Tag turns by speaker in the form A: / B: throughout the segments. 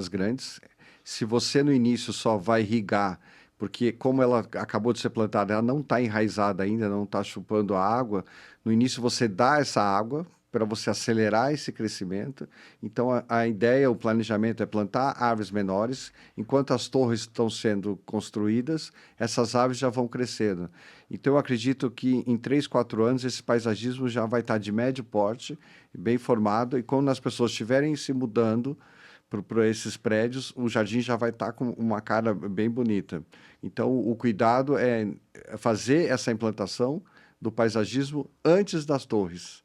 A: grandes. Se você no início só vai irrigar, porque como ela acabou de ser plantada, ela não está enraizada ainda, não está chupando a água, no início você dá essa água para você acelerar esse crescimento. Então a ideia, o planejamento é plantar árvores menores, enquanto as torres estão sendo construídas, essas árvores já vão crescendo. Então eu acredito que em 3, 4 anos esse paisagismo já vai estar de médio porte, bem formado, e quando as pessoas estiverem se mudando para esses prédios, o jardim já vai estar com uma cara bem bonita. Então, o cuidado é fazer essa implantação do paisagismo antes das torres.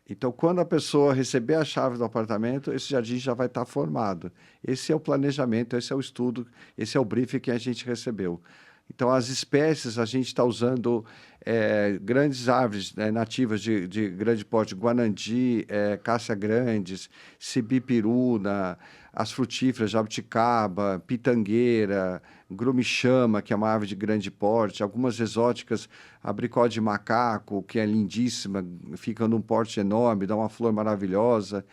A: Então, quando a pessoa receber a chave do apartamento, esse jardim já vai estar formado. Esse é o planejamento, esse é o estudo, esse é o briefing que a gente recebeu. Então, as espécies, a gente está usando grandes árvores nativas de grande porte, guanandi, cássia grandes, sibipiruna, as frutíferas, jabuticaba, pitangueira, grumichama, que é uma árvore de grande porte, algumas exóticas, abricó de macaco, que é lindíssima, fica num porte enorme, dá uma flor maravilhosa.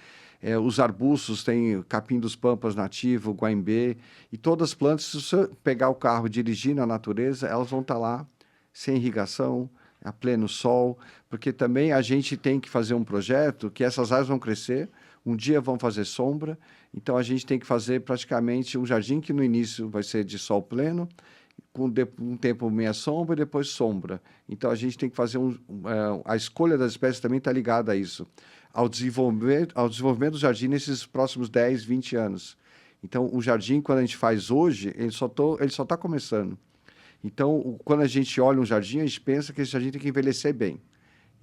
A: Os arbustos têm capim dos pampas nativo, guaimbê, e todas as plantas, se você pegar o carro e dirigir na natureza, elas vão estar lá sem irrigação, a pleno sol, porque também a gente tem que fazer um projeto que essas árvores vão crescer, um dia vão fazer sombra, então a gente tem que fazer praticamente um jardim que no início vai ser de sol pleno, com um tempo meia sombra e depois sombra. Então a gente tem que fazer a escolha das espécies também está ligada a isso, ao desenvolvimento do jardim nesses próximos 10, 20 anos. Então o jardim, quando a gente faz hoje, ele só está começando. Então, quando a gente olha um jardim, a gente pensa que esse jardim tem que envelhecer bem.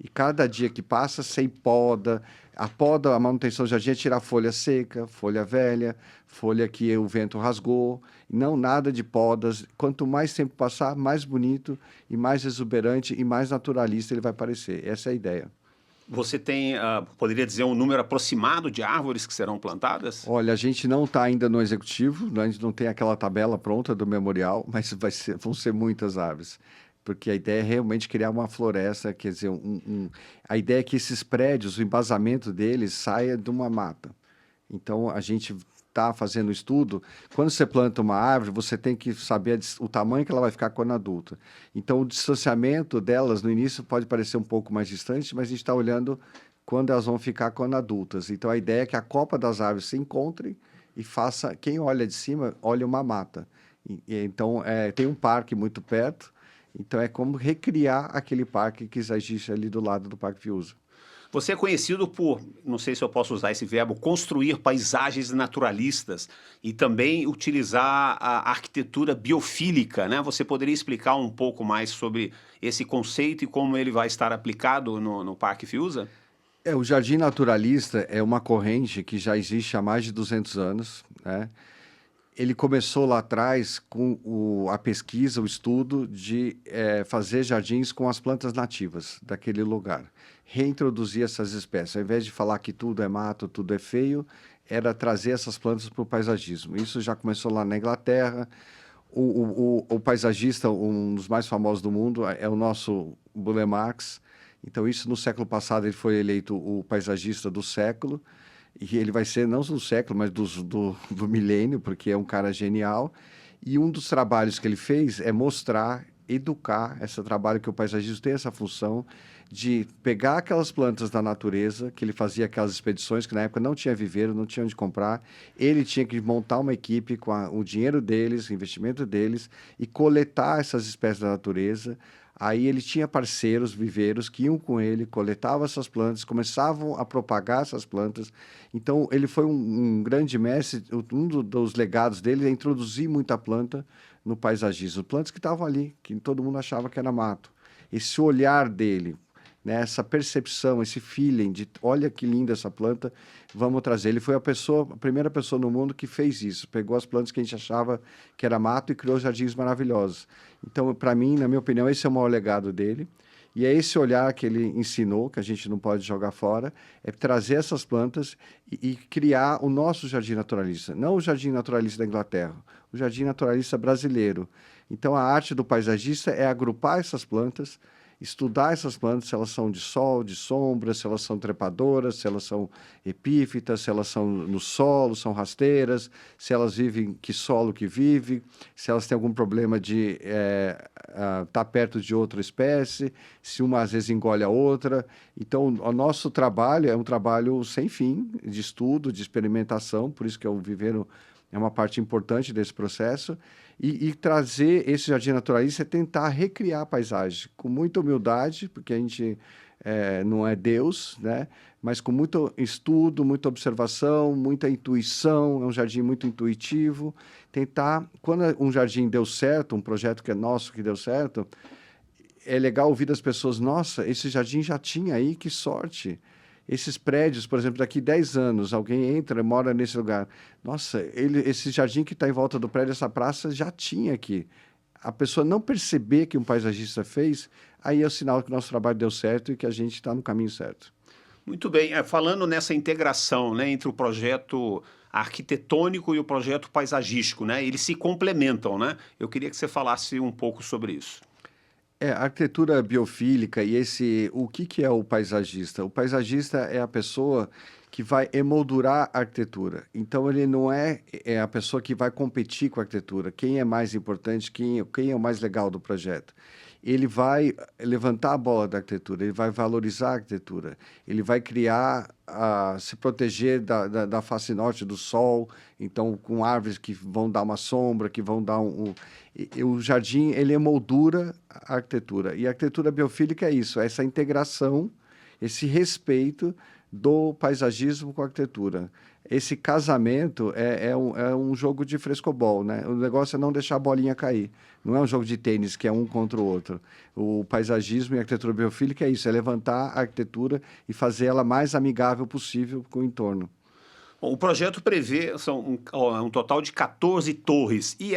A: E cada dia que passa, sem poda, a manutenção do jardim é tirar folha seca, folha velha, folha que o vento rasgou, não nada de podas. Quanto mais tempo passar, mais bonito e mais exuberante e mais naturalista ele vai parecer. Essa é a ideia.
B: Você tem, poderia dizer, um número aproximado de árvores que serão plantadas?
A: Olha, a gente não está ainda no executivo, né? A gente não tem aquela tabela pronta do memorial, mas vão ser muitas árvores. Porque a ideia é realmente criar uma floresta, quer dizer, a ideia é que esses prédios, o embasamento deles saia de uma mata. Então, a gente está fazendo estudo. Quando você planta uma árvore, você tem que saber o tamanho que ela vai ficar quando adulta. Então, o distanciamento delas, no início, pode parecer um pouco mais distante, mas a gente está olhando quando elas vão ficar quando adultas. Então, a ideia é que a copa das árvores se encontre e faça... Quem olha de cima, olha uma mata. Então, tem um parque muito perto. Então, é como recriar aquele parque que já existe ali do lado do Parque Fiuza.
B: Você é conhecido por, não sei se eu posso usar esse verbo, construir paisagens naturalistas e também utilizar a arquitetura biofílica, né? Você poderia explicar um pouco mais sobre esse conceito e como ele vai estar aplicado no Parque Fiuza?
A: O jardim naturalista é uma corrente que já existe há mais de 200 anos, né? Ele começou lá atrás com a pesquisa, o estudo de fazer jardins com as plantas nativas daquele lugar. Reintroduzir essas espécies. Ao invés de falar que tudo é mato, tudo é feio, era trazer essas plantas para o paisagismo. Isso já começou lá na Inglaterra. O paisagista, um dos mais famosos do mundo, é o nosso Burle Marx. Então, isso no século passado ele foi eleito o paisagista do século. E ele vai ser não do século, mas do milênio, porque é um cara genial. E um dos trabalhos que ele fez é mostrar, educar esse trabalho que o paisagismo tem essa função de pegar aquelas plantas da natureza, que ele fazia aquelas expedições, que na época não tinha viveiro, não tinha onde comprar. Ele tinha que montar uma equipe com o dinheiro deles, o investimento deles, e coletar essas espécies da natureza. Aí ele tinha parceiros, viveiros, que iam com ele, coletavam essas plantas, começavam a propagar essas plantas. Então, ele foi um grande mestre. Dos legados dele é introduzir muita planta no paisagismo. Plantas que estavam ali, que todo mundo achava que era mato. Esse olhar dele, né, essa percepção, esse feeling de olha que linda essa planta, vamos trazer. Ele foi a primeira pessoa no mundo que fez isso. Pegou as plantas que a gente achava que era mato e criou jardins maravilhosos. Então, para mim, na minha opinião, esse é o maior legado dele. E é esse olhar que ele ensinou, que a gente não pode jogar fora, é trazer essas plantas e criar o nosso jardim naturalista. Não o jardim naturalista da Inglaterra, o jardim naturalista brasileiro. Então, a arte do paisagista é agrupar essas plantas estudar essas plantas, se elas são de sol, de sombra, se elas são trepadoras, se elas são epífitas, se elas são no solo, são rasteiras, se elas vivem, que solo que vive, se elas têm algum problema de estar perto de outra espécie, se uma às vezes engole a outra. Então, o nosso trabalho é um trabalho sem fim de estudo, de experimentação, por isso que o viveiro é uma parte importante desse processo. E trazer esse jardim naturalista é tentar recriar a paisagem com muita humildade, porque a gente não é Deus, né? Mas com muito estudo, muita observação, muita intuição. É um jardim muito intuitivo. Tentar, quando um jardim deu certo, um projeto que é nosso que deu certo, é legal ouvir das pessoas: nossa, esse jardim já tinha aí, que sorte. Esses prédios, por exemplo, daqui 10 anos, alguém entra e mora nesse lugar. Nossa, esse jardim que está em volta do prédio, essa praça, já tinha aqui. A pessoa não perceber que um paisagista fez, aí é o sinal que o nosso trabalho deu certo e que a gente está no caminho certo.
B: Muito bem. Falando nessa integração, né, entre o projeto arquitetônico e o projeto paisagístico, né? Eles se complementam, né? Eu queria que você falasse um pouco sobre isso.
A: A arquitetura biofílica e o que é o paisagista? O paisagista é a pessoa que vai emoldurar a arquitetura. Então, ele não é a pessoa que vai competir com a arquitetura. Quem é mais importante, quem é o mais legal do projeto? Ele vai levantar a bola da arquitetura, ele vai valorizar a arquitetura, ele vai criar, se proteger da face norte do sol, então com árvores que vão dar uma sombra, que vão dar o jardim, ele emoldura a arquitetura. E a arquitetura biofílica é isso, é essa integração, esse respeito do paisagismo com a arquitetura. Esse casamento é um jogo de frescobol, né? O negócio é não deixar a bolinha cair. Não é um jogo de tênis que é um contra o outro. O paisagismo e a arquitetura biofílica é isso, é levantar a arquitetura e fazer ela mais amigável possível com o entorno.
B: Bom, o projeto prevê um total de 14 torres. E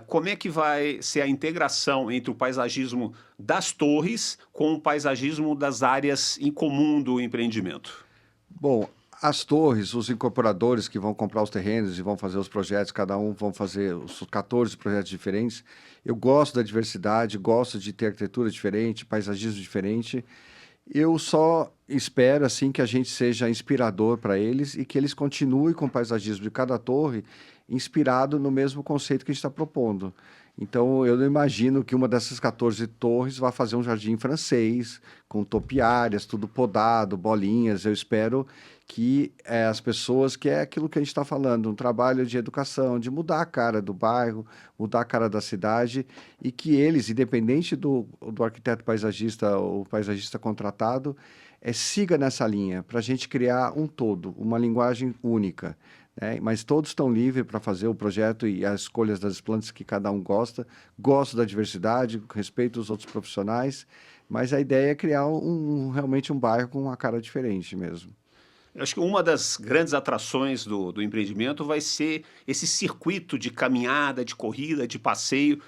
B: como é que vai ser a integração entre o paisagismo das torres com o paisagismo das áreas em comum do empreendimento?
A: Bom, as torres, os incorporadores que vão comprar os terrenos e vão fazer os projetos, cada um vão fazer os 14 projetos diferentes. Eu gosto da diversidade, gosto de ter arquitetura diferente, paisagismo diferente. Eu só espero assim que a gente seja inspirador para eles e que eles continuem com o paisagismo de cada torre inspirado no mesmo conceito que a gente está propondo. Então, eu não imagino que uma dessas 14 torres vá fazer um jardim francês, com topiárias, tudo podado, bolinhas. Eu espero que as pessoas, que é aquilo que a gente está falando, um trabalho de educação, de mudar a cara do bairro, mudar a cara da cidade, e que eles, independente do arquiteto paisagista ou paisagista contratado, siga nessa linha, para a gente criar um todo, uma linguagem única. Mas todos estão livres para fazer o projeto e as escolhas das plantas que cada um gosta. Gosto da diversidade, respeito os outros profissionais, mas a ideia é criar realmente um bairro com uma cara diferente mesmo.
B: Eu acho que uma das grandes atrações do empreendimento vai ser esse circuito de caminhada, de corrida, de passeio,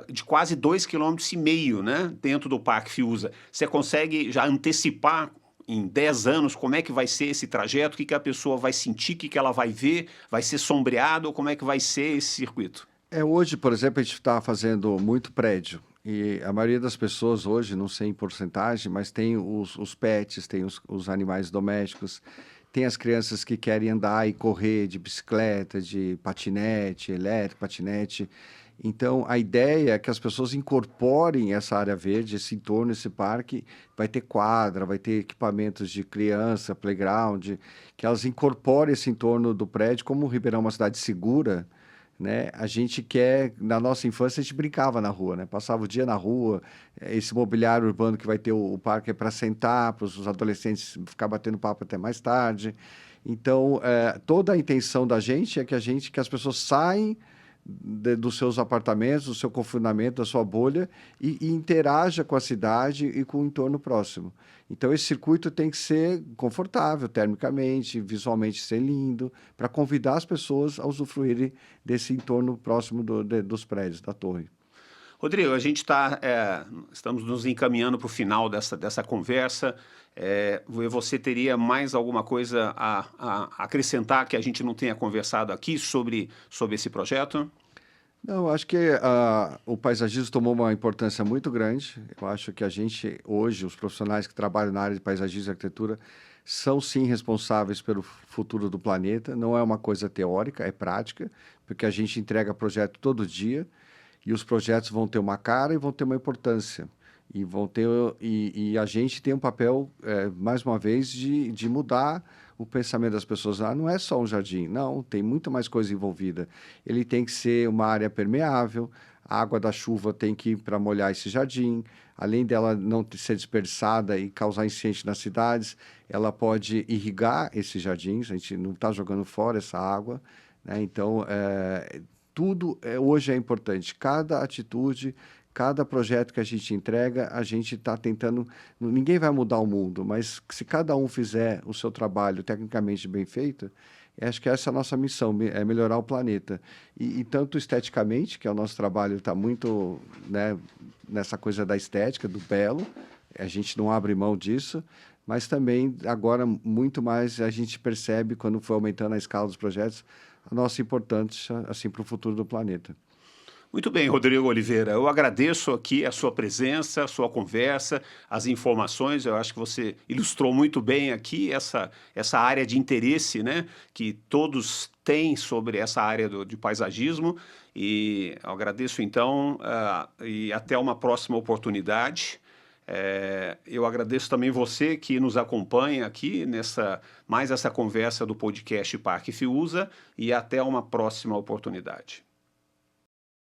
B: de quase 2,5 km, né, dentro do Parque Fiuza. Você consegue já antecipar em 10 anos como é que vai ser esse trajeto, o que a pessoa vai sentir, o que ela vai ver, vai ser sombreado, ou como é que vai ser esse circuito?
A: Hoje, por exemplo, a gente está fazendo muito prédio. E a maioria das pessoas hoje, não sei em porcentagem, mas tem os pets, tem os animais domésticos, tem as crianças que querem andar e correr de bicicleta, de patinete, elétrico, patinete. Então, a ideia é que as pessoas incorporem essa área verde, esse entorno, esse parque. Vai ter quadra, vai ter equipamentos de criança, playground, que elas incorporem esse entorno do prédio. Como o Ribeirão é uma cidade segura, né? A gente quer, na nossa infância, a gente brincava na rua, né? Passava o dia na rua. Esse mobiliário urbano que vai ter o parque é para sentar, para os adolescentes ficar batendo papo até mais tarde. Então, toda a intenção da gente é que as pessoas saem dos seus apartamentos, do seu confinamento, da sua bolha e interaja com a cidade e com o entorno próximo. Então, esse circuito tem que ser confortável, termicamente, visualmente ser lindo, para convidar as pessoas a usufruírem desse entorno próximo dos prédios, da torre.
B: Rodrigo, a gente estamos nos encaminhando para o final dessa conversa. Você teria mais alguma coisa a acrescentar que a gente não tenha conversado aqui sobre esse projeto?
A: Não, eu acho que o paisagismo tomou uma importância muito grande. Eu acho que a gente, hoje, os profissionais que trabalham na área de paisagismo e arquitetura, são sim responsáveis pelo futuro do planeta. Não é uma coisa teórica, é prática, porque a gente entrega projeto todo dia e os projetos vão ter uma cara e vão ter uma importância. E vão ter, e a gente tem um papel, mais uma vez, de mudar o pensamento das pessoas. Ah, não é só um jardim, não, tem muito mais coisa envolvida. Ele tem que ser uma área permeável, a água da chuva tem que ir para molhar esse jardim, além dela não ser desperdiçada e causar enchente nas cidades, ela pode irrigar esses jardins, a gente não está jogando fora essa água, né? Então, tudo hoje é importante, cada atitude, cada projeto que a gente entrega, a gente está tentando. Ninguém vai mudar o mundo, mas se cada um fizer o seu trabalho tecnicamente bem feito, acho que essa é a nossa missão, é melhorar o planeta. E tanto esteticamente, que é o nosso trabalho está muito, né, nessa coisa da estética, do belo, a gente não abre mão disso, mas também agora muito mais a gente percebe, quando for aumentando a escala dos projetos, a nossa importância assim, para o futuro do planeta.
B: Muito bem, Rodrigo Oliveira. Eu agradeço aqui a sua presença, a sua conversa, as informações. Eu acho que você ilustrou muito bem aqui essa área de interesse, né, que todos têm sobre essa área de paisagismo. E eu agradeço então, e até uma próxima oportunidade. Eu agradeço também você que nos acompanha aqui mais essa conversa do podcast Parque Fiuza, e até uma próxima oportunidade.